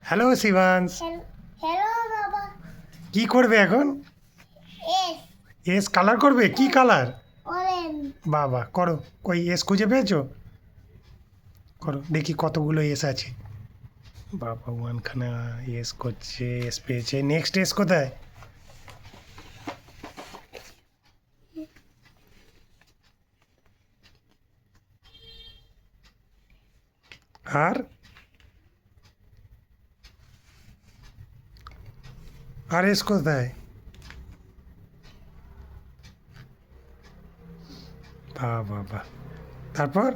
Hello Shivansh, hello বাবা। কি করবে এখন? এস এস কালার করবে? কি কালার? অরেঞ্জ। বাবা, করো। কই এস খুঁজে পেয়েছো? করো দেখি কতগুলো এস আছে। বাবা ওয়ানখানা এস করছে, এস পেয়েছে। নেক্সট এস কোথায়? আর আর এস কোথায়? বাহ বাহ বাহ। তারপর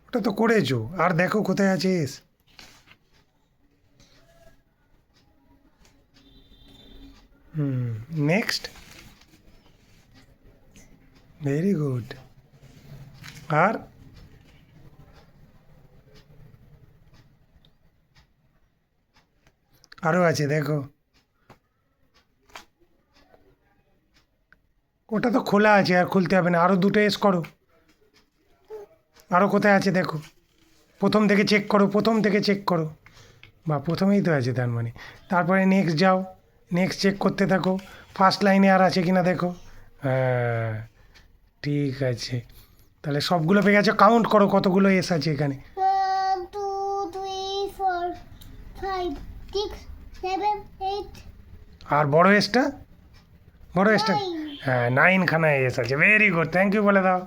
ওটা তো করেছো, আর দেখো কোথায় আছে এস। নেক্সট। Very good. আর আরও আছে দেখো। ওটা তো খোলা আছে, আর খুলতে হবে না। আরও দুটো এস করো। আরও কোথায় আছে দেখো। প্রথম থেকে চেক করো, প্রথম থেকে চেক করো। বা প্রথমেই তো আছে তার মানে। তারপরে নেক্সট যাও, নেক্সট চেক করতে থাকো। ফার্স্ট লাইনে আর আছে কিনা দেখো। হ্যাঁ, ঠিক আছে। তাহলে সবগুলো পেয়ে গেছো। কাউন্ট করো কতগুলো এস আছে এখানে। 2 3 4 5 6 7 8 আর বড় এসটা, বড় এসটা। 9। হ্যাঁ, 9খানা এস আছে। ভেরি গুড, থ্যাংক ইউ বলে দাও।